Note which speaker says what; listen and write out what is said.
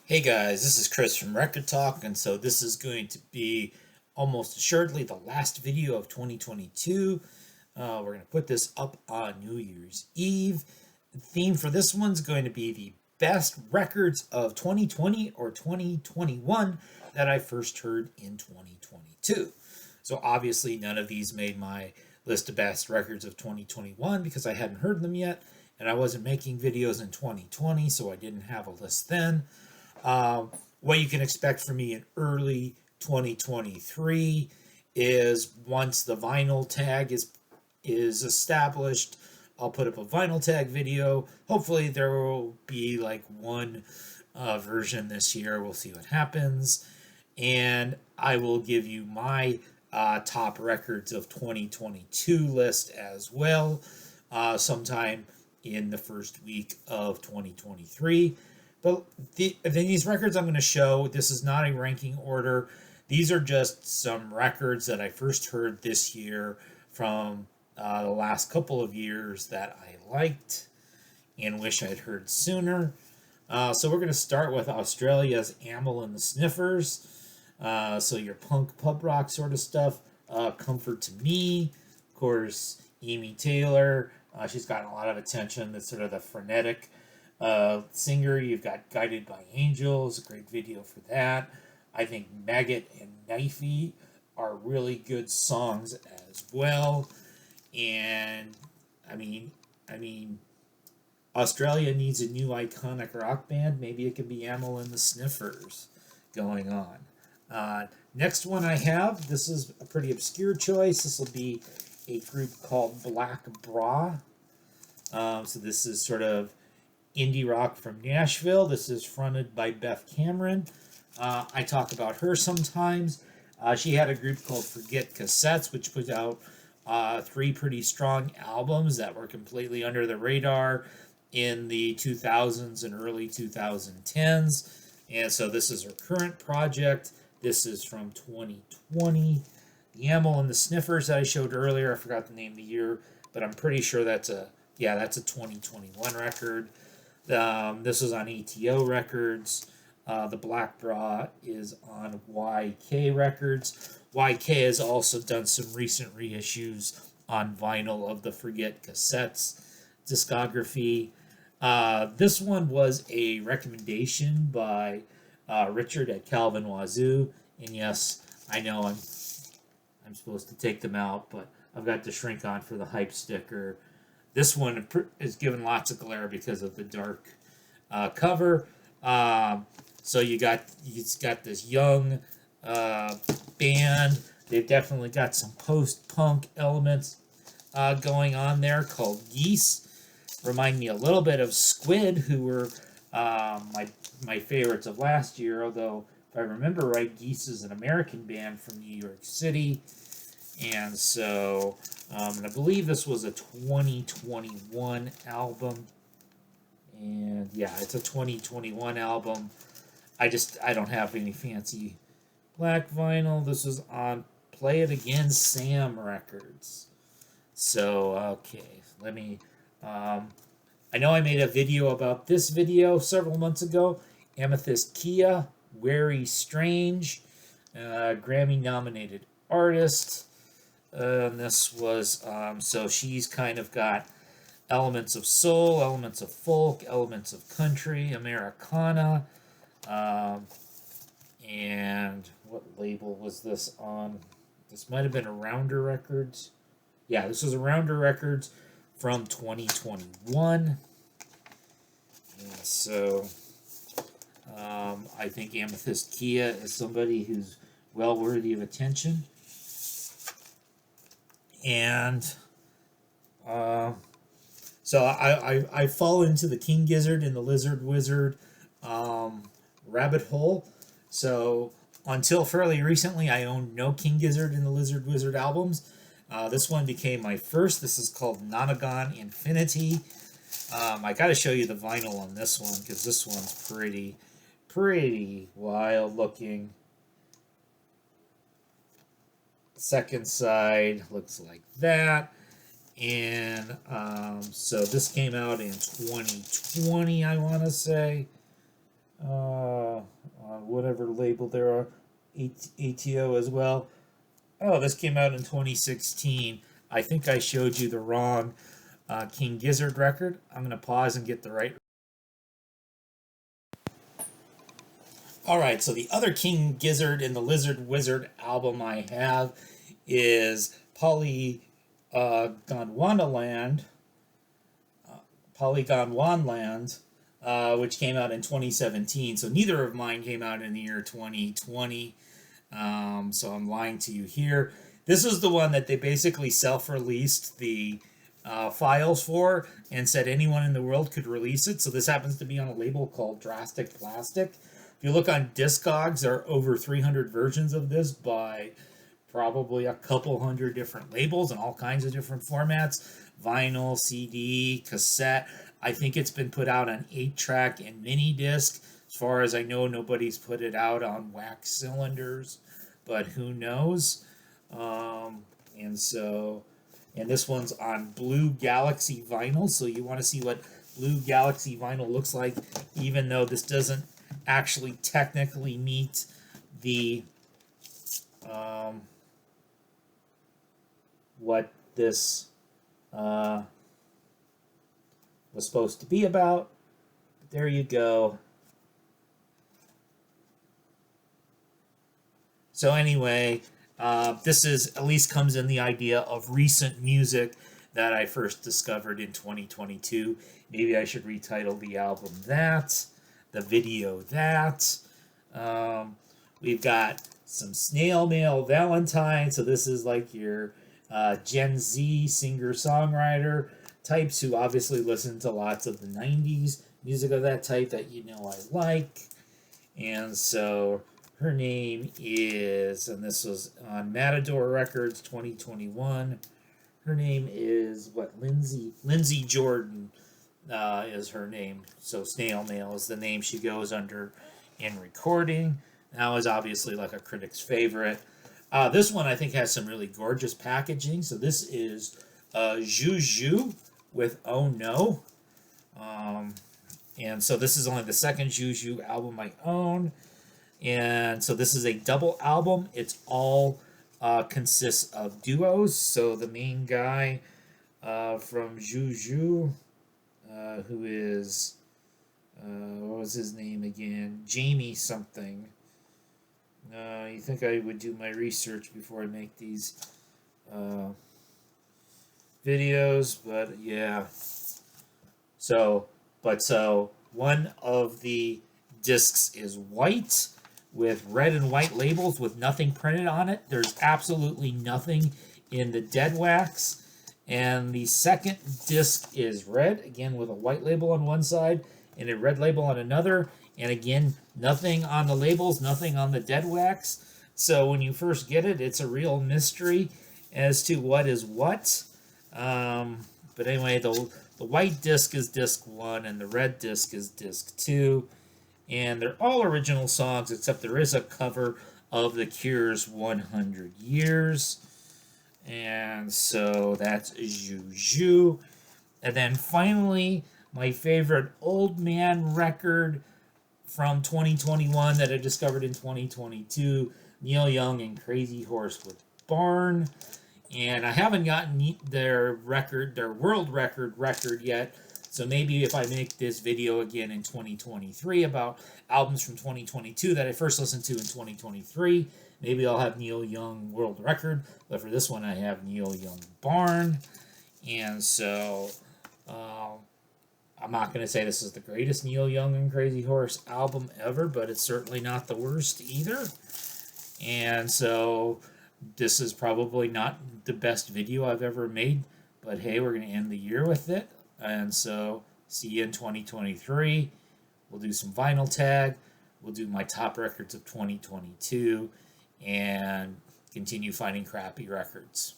Speaker 1: Hey guys, this is Chris from Rekkid Talk, and so this is going to be almost assuredly the last video of 2022. We're going to put this up on New Year's Eve. The theme for this one's going to be the best records of 2020 or 2021 that I first heard in 2022. So obviously, none of these made my list of best records of 2021 because I hadn't heard them yet, and I wasn't making videos in 2020, so I didn't have a list then. Um, what you can expect from me in early 2023 is once the vinyl tag is established, I'll put up a vinyl tag video. Hopefully, there will be like one version this year. We'll see what happens, and I will give you my top records of 2022 list as well, sometime in the first week of 2023. But these records I'm going to show, this is not a ranking order. These are just some records that I first heard this year from the last couple of years that I liked and wish I'd heard sooner. So we're going to start with Australia's Amyl and the Sniffers. So your punk pub rock sort of stuff. Comfort to Me, of course, Amy Taylor. She's gotten a lot of attention. That's sort of the frenetic singer. You've got Guided by Angels, a great video for that. I think Maggot and Knifey are really good songs as well. And I mean, Australia needs a new iconic rock band. Maybe it could be Amyl and the Sniffers going on. Next one I have, this is a pretty obscure choice. This will be a group called Black Bra. So this is sort of indie rock from Nashville. This is fronted by Beth Cameron. I talk about her sometimes. She had a group called Forget Cassettes, which put out three pretty strong albums that were completely under the radar in the 2000s and early 2010s. And so this is her current project. This is from 2020. The Amyl and the Sniffers that I showed earlier, I forgot the name of the year, but I'm pretty sure that's a 2021 record. This was on ATO Records. The Black Bra is on YK Records. YK has also done some recent reissues on vinyl of the Forget Cassettes discography. This one was a recommendation by Richard at Calvin Wazoo, and yes, I know I'm supposed to take them out, but I've got the shrink on for the hype sticker. This one is given lots of glare because of the dark cover. So you got this young band. They've definitely got some post-punk elements going on there called Geese. Remind me a little bit of Squid, who were my favorites of last year. Although, if I remember right, Geese is an American band from New York City. And so, and I believe this was a 2021 album. And yeah, it's a 2021 album. I don't have any fancy black vinyl. This is on Play It Again Sam Records. So, okay, let me, I know I made a video about this video several months ago. Amethyst Kia, Very Strange, Grammy nominated artist. And this was, so she's kind of got elements of soul, elements of folk, elements of country, Americana. And what label was this on? This might have been a Rounder Records. Yeah, this was a Rounder Records from 2021. And so I think Amethyst Kia is somebody who's well worthy of attention. And so I fall into the King Gizzard and the Lizard Wizard rabbit hole. So until fairly recently, I owned no King Gizzard and the Lizard Wizard albums. This one became my first. This is called Nonagon Infinity. I got to show you the vinyl on this one because this one's pretty wild looking. Second side looks like that. And so this came out in 2020, I want to say. on whatever label there are, ATO as well. Oh, this came out in 2016. I think I showed you the wrong King Gizzard record. I'm going to pause and get the right. All right, so the other King Gizzard and the Lizard Wizard album I have is Polygon Wonland, which came out in 2017. So neither of mine came out in the year 2020. So I'm lying to you here. This is the one that they basically self-released the files for and said anyone in the world could release it. So this happens to be on a label called Drastic Plastic. If you look on Discogs, there are over 300 versions of this by probably a couple hundred different labels and all kinds of different formats. Vinyl, CD, cassette. I think it's been put out on 8-track and mini disc. As far as I know, nobody's put it out on wax cylinders, but who knows? And this one's on Blue Galaxy vinyl, so you want to see what Blue Galaxy vinyl looks like, even though this doesn't actually technically meet the what this was supposed to be about. But there you go. So anyway, this is at least comes in the idea of recent music that I first discovered in 2022. Maybe I should retitle the album that, the video that. We've got some Snail Mail Valentine. So this is like your Gen Z singer-songwriter types who obviously listen to lots of the 90s music of that type that you know I like. And so her name is, and this was on Matador Records 2021. Her name is Lindsay Jordan is her name. So Snail Mail is the name she goes under in recording. That was obviously like a critic's favorite. This one I think has some really gorgeous packaging. So this is Juju with Oh No. And so this is only the second Juju album I own. And so this is a double album. It's all consists of duos. So the main guy from Juju, who is, what was his name again? Jamie something. You think I would do my research before I make these videos, but yeah. So one of the discs is white with red and white labels with nothing printed on it. There's absolutely nothing in the dead wax. And the second disc is red, again with a white label on one side and a red label on another. And again, nothing on the labels, nothing on the dead wax. So when you first get it, it's a real mystery as to what is what. But anyway, the white disc is disc 1 and the red disc is disc 2. And they're all original songs, except there is a cover of The Cure's 100 Years. And so that's Juju. And then finally, my favorite old man record from 2021 that I discovered in 2022, Neil Young and Crazy Horse with Barn. And I haven't gotten their world record yet. So maybe if I make this video again in 2023 about albums from 2022 that I first listened to in 2023, maybe I'll have Neil Young world record. But for this one, I have Neil Young Barn. And so I'm not going to say this is the greatest Neil Young and Crazy Horse album ever, but it's certainly not the worst either. And so this is probably not the best video I've ever made, but hey, we're going to end the year with it. And so see you in 2023. We'll do some vinyl tag. We'll do my top records of 2022 and continue finding crappy records.